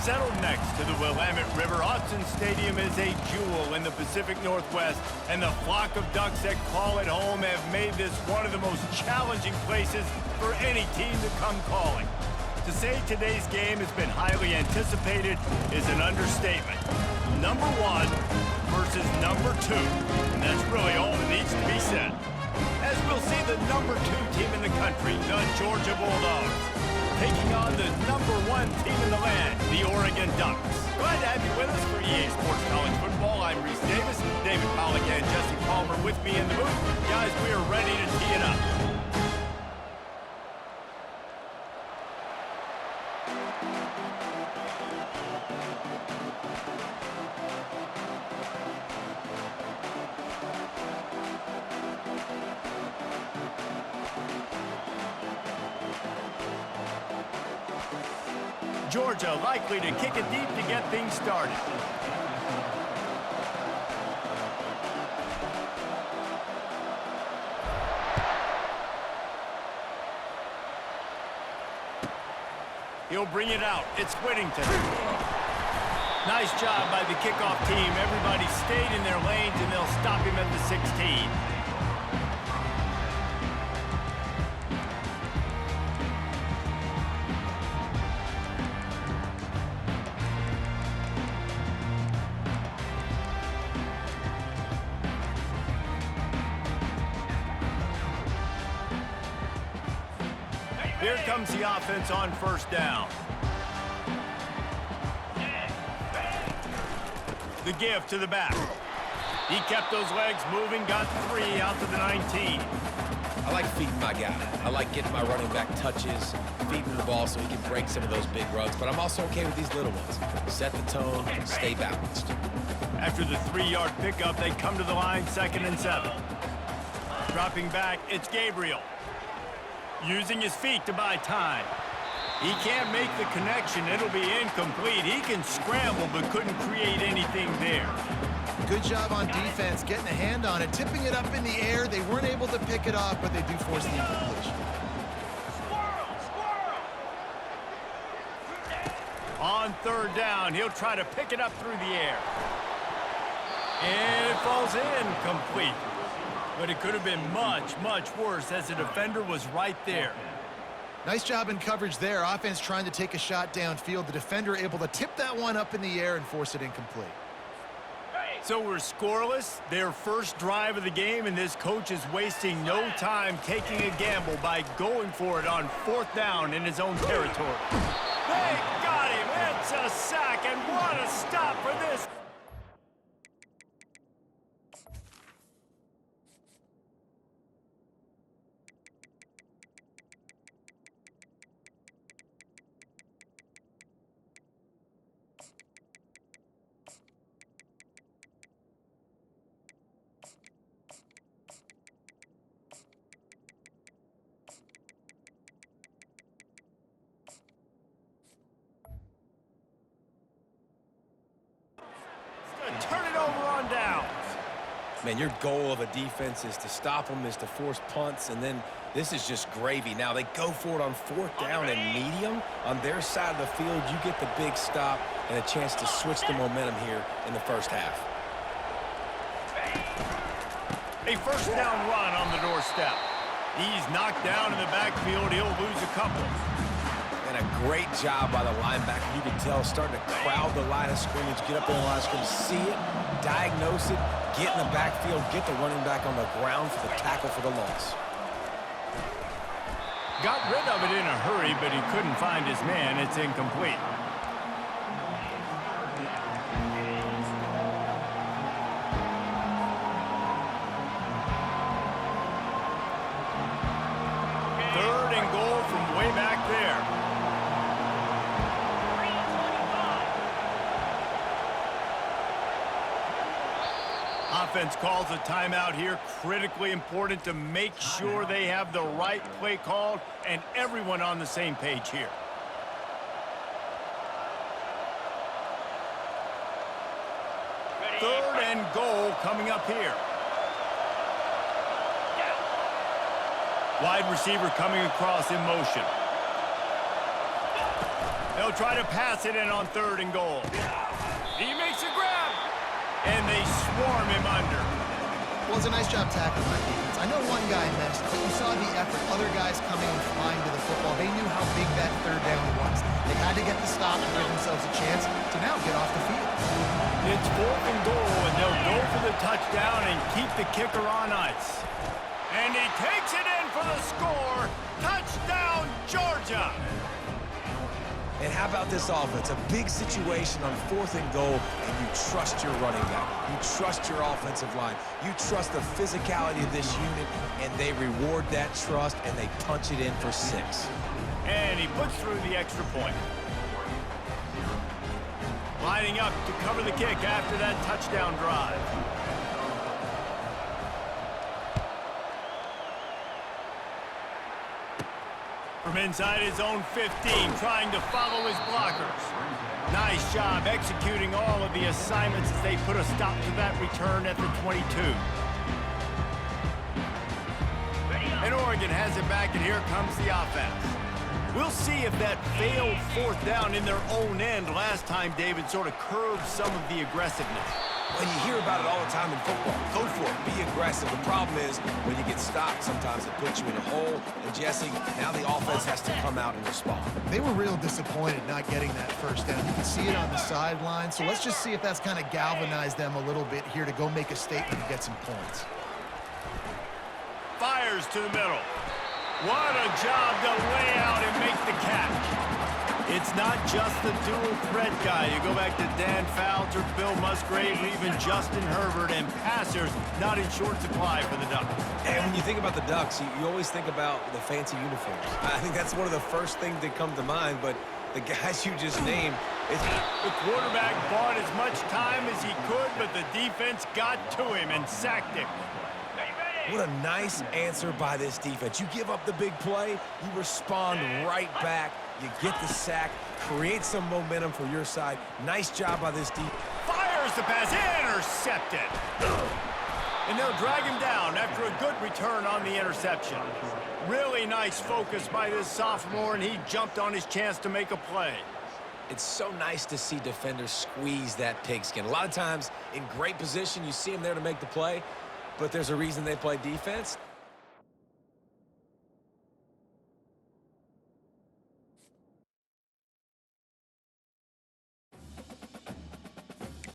Settled next to the Willamette River, Autzen Stadium is a jewel in the Pacific Northwest, and the flock of Ducks that call it home have made this one of the most challenging places for any team to come calling. To say today's game has been highly anticipated is an understatement. Number 1 versus number 2, and that's really all that needs to be said. As we'll see the number 2 team in the country, the Georgia Bulldogs, taking on the number 1 team in the land, the Oregon Ducks. Glad to have you with us for EA Sports College Football. I'm Reese Davis, David Pollack and Jesse Palmer with me in the booth. Guys, we are ready to tee it up. Georgia likely to kick it deep to get things started. He'll bring it out. It's Whittington. Nice job by the kickoff team. Everybody stayed in their lanes, and they'll stop him at the 16. Here comes the offense on first down. The give to the back. He kept those legs moving, got 3 out to the 19. I like feeding my guy. I like getting my running back touches, feeding the ball so he can break some of those big runs, but I'm also okay with these little ones. Set the tone, stay balanced. After the 3-yard pickup, they come to the line, 2nd and 7. Dropping back, it's Gabriel. Using his feet to buy time. He can't make the connection. It'll be incomplete. He can scramble, but couldn't create anything there. Good job on defense, getting a hand on it, tipping it up in the air. They weren't able to pick it off, but they do force the incompletion. On 3rd down, he'll try to pick it up through the air. And it falls incomplete. But it could have been much, much worse as the defender was right there. Nice job in coverage there. Offense trying to take a shot downfield. The defender able to tip that one up in the air and force it incomplete. So we're scoreless. Their first drive of the game, and this coach is wasting no time taking a gamble by going for it on 4th down in his own territory. They got him. It's a sack, and what a stop for this. Turn it over on downs. Man, your goal of a defense is to stop them, is to force punts, and then this is just gravy. Now they go for it on 4th down and medium. On their side of the field, you get the big stop and a chance to switch the momentum here in the first half. A 1st down run on the doorstep. He's knocked down in the backfield. He'll lose a couple. And a great job by the linebacker. You can tell starting to crowd the line of scrimmage, get up in the line of scrimmage, see it, diagnose it, get in the backfield, get the running back on the ground for the tackle for the loss. Got rid of it in a hurry, but he couldn't find his man. It's incomplete. Third and goal from way back there. Offense calls a timeout here. Critically important to make sure they have the right play called and everyone on the same page here. Third and goal coming up here. Wide receiver coming across in motion. They'll try to pass it in on 3rd and goal. He makes a grab, and they swarm him under. Well, it's a nice job tackling by defense. I know one guy missed, but you saw the effort. Other guys coming and flying to the football. They knew how big that 3rd down was. They had to get the stop and give themselves a chance to now get off the field. It's 4th and goal, and they'll go for the touchdown and keep the kicker on ice. And he takes it in for the score. Touchdown, Georgia! And how about this offense? A big situation on 4th and goal, and you trust your running back. You trust your offensive line. You trust the physicality of this unit, and they reward that trust, and they punch it in for 6. And he puts through the extra point. Lining up to cover the kick after that touchdown drive. From inside his own 15, trying to follow his blockers. Nice job executing all of the assignments as they put a stop to that return at the 22. And Oregon has it back, and here comes the offense. We'll see if that failed 4th down in their own end last time, David, sort of curbed some of the aggressiveness. When you hear about it all the time in football, go for it, be aggressive. The problem is when you get stopped, sometimes it puts you in a hole. And Jesse, now the offense has to come out and respond. They were real disappointed not getting that 1st down. You can see it on the sideline. So let's just see if that's kind of galvanized them a little bit here to go make a statement and get some points. Fires to the middle. What a job to lay out and make the catch. It's not just the dual threat guy. You go back to Dan Fouts or Bill Musgrave or even Justin Herbert, and passers not in short supply for the Ducks. And when you think about the Ducks, you always think about the fancy uniforms. I think that's one of the first things that come to mind, but the guys you just named, the quarterback bought as much time as he could, but the defense got to him and sacked him. what a nice answer by this defense. You give up the big play, you respond right back, you get the sack, create some momentum for your side. Nice job by this defense. Fires the pass, intercepted. And they'll drag him down after a good return on the interception. Really nice focus by this sophomore, and he jumped on his chance to make a play. It's so nice to see defenders squeeze that pigskin. A lot of times in great position, you see them there to make the play, but there's a reason they play defense.